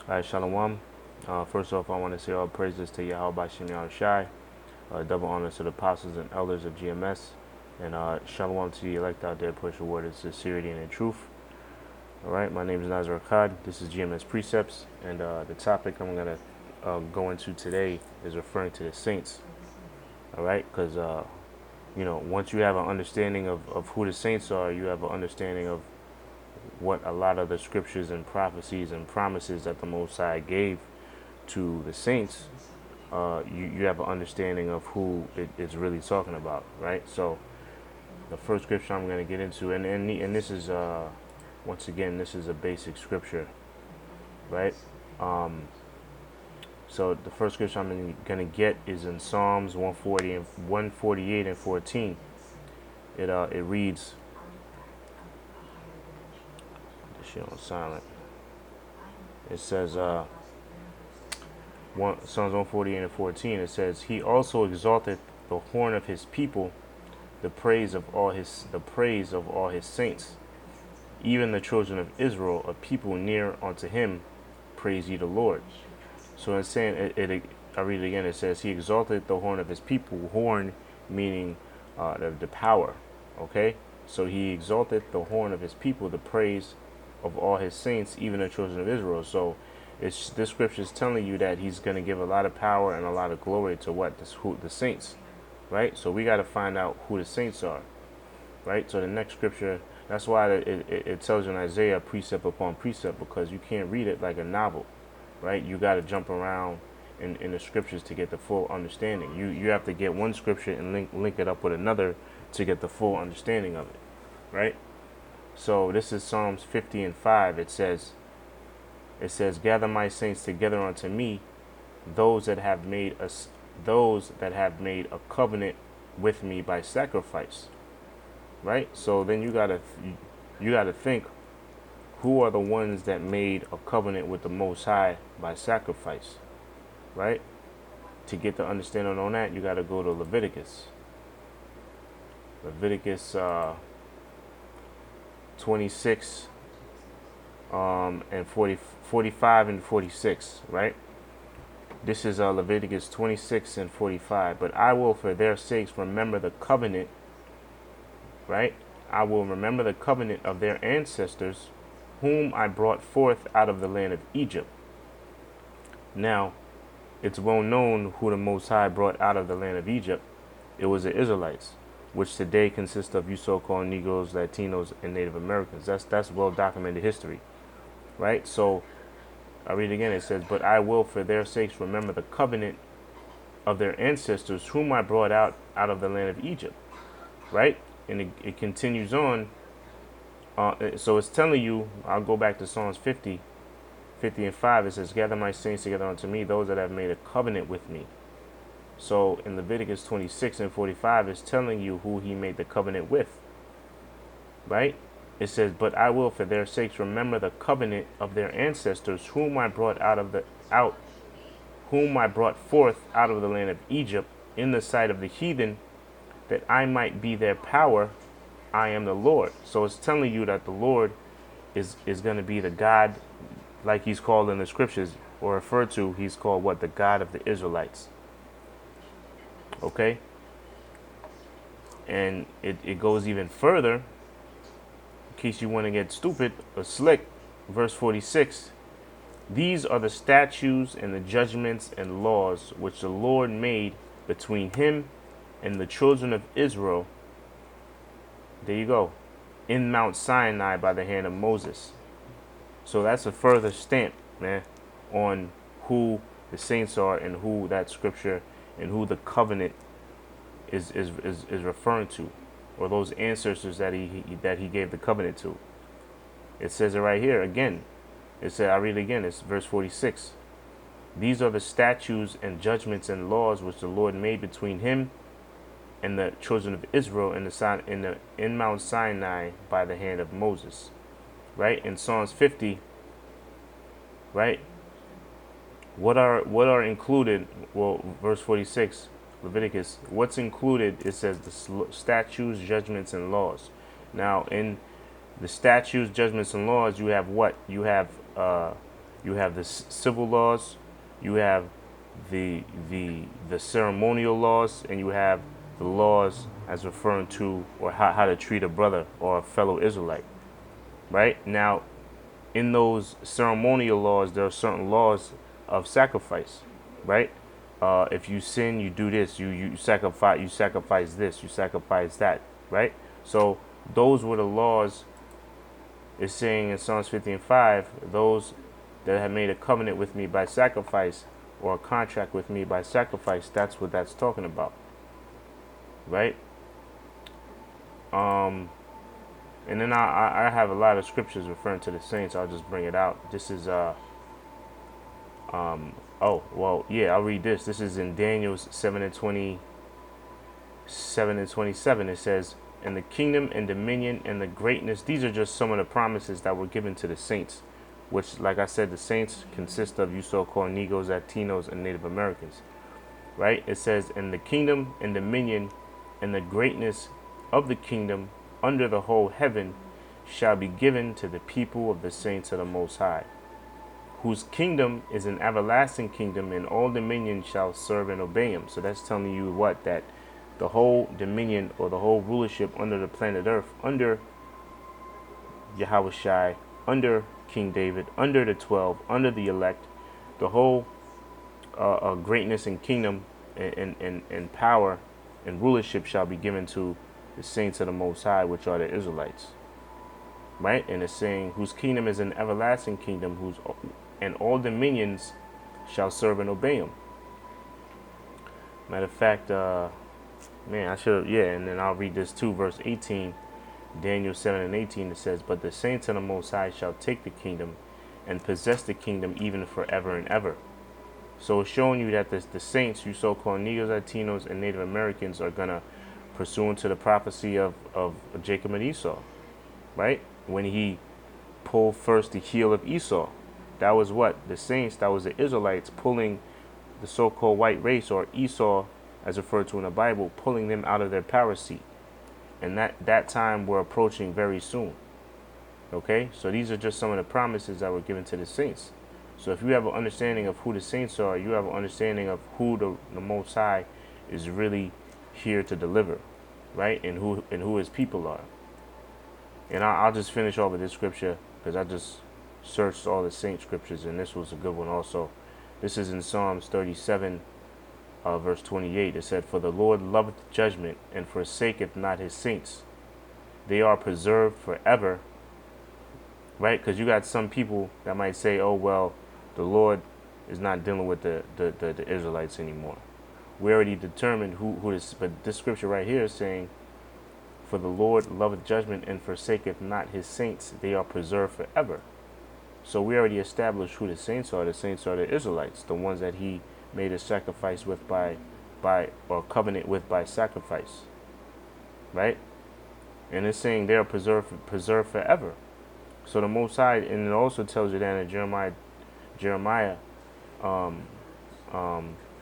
All right, shalawam. First off, I want to say all praises to Yahawashi, Yahawashi. Double honors to the apostles and elders of GMS. And shalom to the elect out there, push the word of sincerity and in truth. All right, my name is Nazar Akkad. This is GMS Precepts. And the topic I'm going to go into today is referring to the saints. All right, because, once you have an understanding of who the saints are, you have an understanding of what a lot of the scriptures and prophecies and promises that the Most High gave to the saints, you have an understanding of who it's really talking about, right? So the first scripture I'm going to get into, and this is, once again, this is a basic scripture, right? So the first scripture I'm going to get is in Psalms 148 and 14. It reads, this shit on silent. It says, Psalms 148 and 14, it says, He also exalted the horn of his people, the praise of all his saints, even the children of Israel, a people near unto him, praise ye the Lord. So it's saying, I read it again, it says, He exalted the horn of his people, horn meaning the power, okay? So he exalted the horn of his people, the praise of all his saints, even the children of Israel. So this scripture is telling you that he's going to give a lot of power and a lot of glory to the saints, right? So we got to find out who the saints are, right? So the next scripture, that's why it tells you in Isaiah precept upon precept, because you can't read it like a novel, right? You got to jump around in the scriptures to get the full understanding. You have to get one scripture and link it up with another to get the full understanding of it, right? So this is Psalms 50 and 5. It says, Gather my saints together unto me, those that have made a covenant with me by sacrifice. Right? So then you gotta think, who are the ones that made a covenant with the Most High by sacrifice? Right? To get the understanding on that, you gotta go to Leviticus. Leviticus 26 and 45 and 46, right? This is Leviticus 26 and 45. But I will for their sakes remember the covenant, right? I will remember the covenant of their ancestors, whom I brought forth out of the land of Egypt. Now, it's well known who the Most High brought out of the land of Egypt. It was the Israelites, which today consists of you so-called Negroes, Latinos, and Native Americans. That's well documented history, right? So I read again. It says, "But I will for their sakes remember the covenant of their ancestors, whom I brought out of the land of Egypt," right? And it continues on. So it's telling you, I'll go back to Psalms 50 and 5. It says, "Gather my saints together unto me, those that have made a covenant with me." So in Leviticus 26 and 45, it's telling you who he made the covenant with, right? It says, "But I will for their sakes remember the covenant of their ancestors, whom I brought forth out of the land of Egypt, in the sight of the heathen, that I might be their power. I am the Lord." So it's telling you that the Lord is going to be the God, like he's called in the scriptures, or referred to, he's called what? The God of the Israelites. Okay? And it goes even further, in case you want to get stupid or slick. Verse 46, "These are the statutes and the judgments and laws which the Lord made between him and the children of Israel." There you go. "In Mount Sinai by the hand of Moses." So that's a further stamp, man, on who the saints are and who that scripture and who the covenant is referring to, or those ancestors that he gave the covenant to. It says it right here again. It said, I read it again, it's verse 46. "These are the statutes and judgments and laws which the Lord made between him and the children of Israel in Mount Sinai by the hand of Moses." Right? In Psalms 50, right? What are included? Well, verse 46, Leviticus, what's included? It says the statutes, judgments, and laws. Now, in the statutes, judgments, and laws, you have what? You have You have the civil laws, you have the ceremonial laws, and you have the laws as referring to or how to treat a brother or a fellow Israelite. Right now, in those ceremonial laws, there are certain laws of sacrifice. Right, if you sin, you do this. You sacrifice this. You sacrifice that. Right. So those were the laws. It's saying in Psalms 50 and 5, those that have made a covenant with me by sacrifice or a contract with me by sacrifice, that's what that's talking about. Right? And then I have a lot of scriptures referring to the saints. I'll just bring it out. This is oh well yeah, I'll read this. This is in Daniel 7:27. It says, and the kingdom and dominion and the greatness, these are just some of the promises that were given to the saints, which, like I said, the saints consist of you so-called Negros, Latinos, and Native Americans. Right? It says, and the kingdom and dominion and the greatness of the kingdom under the whole heaven shall be given to the people of the saints of the Most High, whose kingdom is an everlasting kingdom, and all dominion shall serve and obey him. So that's telling you what? That the whole dominion or the whole rulership under the planet Earth, under Yahawashi, under King David, under the 12, under the elect, the whole greatness and kingdom and power and rulership shall be given to the saints of the Most High, which are the Israelites. Right? And it's saying, whose kingdom is an everlasting kingdom, and all dominions shall serve and obey him. Matter of fact, man, I should, yeah, and then I'll read this too, verse 18, Daniel 7 and 18, it says, but the saints of the Most High shall take the kingdom and possess the kingdom even forever and ever. So it's showing you that the saints, you so-called Negros, Latinos, and Native Americans, are going to, pursuant to the prophecy of Jacob and Esau, right? When he pulled first the heel of Esau, that was what? The saints, that was the Israelites pulling the so-called white race, or Esau, as referred to in the Bible, pulling them out of their power seat. And that time we're approaching very soon. Okay? So these are just some of the promises that were given to the saints. So if you have an understanding of who the saints are, you have an understanding of who the Most High is really here to deliver, right? And who his people are. And I'll just finish off with this scripture, because I just searched all the saint scriptures, and this was a good one also. This is in Psalms 37, verse 28. It said, for the Lord loveth judgment, and forsaketh not his saints. They are preserved forever. Right? Because you got some people that might say, oh, well, the Lord is not dealing with the Israelites anymore. We already determined who this, but this scripture right here is saying, for the Lord loveth judgment and forsaketh not his saints. They are preserved forever. So we already established who the saints are. The saints are the Israelites, the ones that he made a sacrifice with by or covenant with by sacrifice. Right? And it's saying they are preserved forever. So the Most High, and it also tells you that in Jeremiah,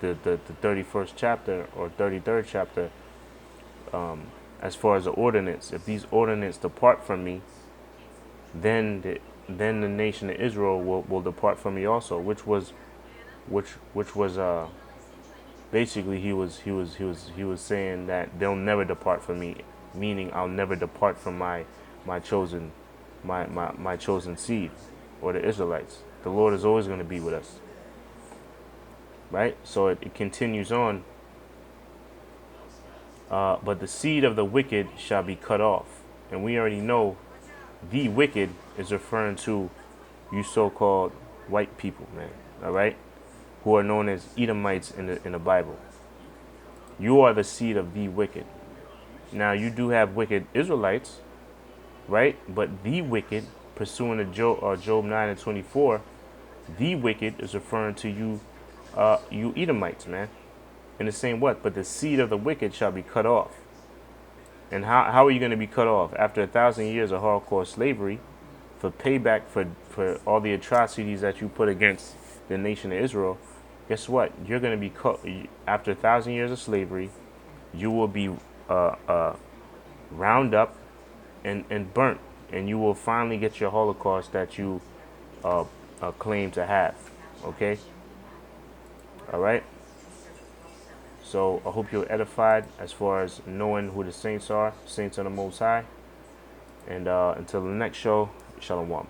the 31st chapter or 33rd chapter, as far as the ordinance, if these ordinances depart from me, then the nation of Israel will depart from me also, which was basically he was saying that they'll never depart from me, meaning I'll never depart from my chosen seed, or the Israelites. The Lord is always going to be with us. Right? So it continues on. But the seed of the wicked shall be cut off. And we already know the wicked is referring to you so-called white people, man. All right? Who are known as Edomites in the Bible. You are the seed of the wicked. Now, you do have wicked Israelites, right? But the wicked, pursuant to Job 9 and 24, the wicked is referring to you, you Edomites, man. In the same what? But the seed of the wicked shall be cut off. And how are you going to be cut off? After 1,000 years of hardcore slavery, for payback for all the atrocities that you put against the nation of Israel, guess what? You're going to be cut. After 1,000 years of slavery, you will be round up and burnt. And you will finally get your Holocaust that you claim to have. Okay? All right? So I hope you're edified as far as knowing who the saints are, saints of the Most High. And until the next show, shalawam.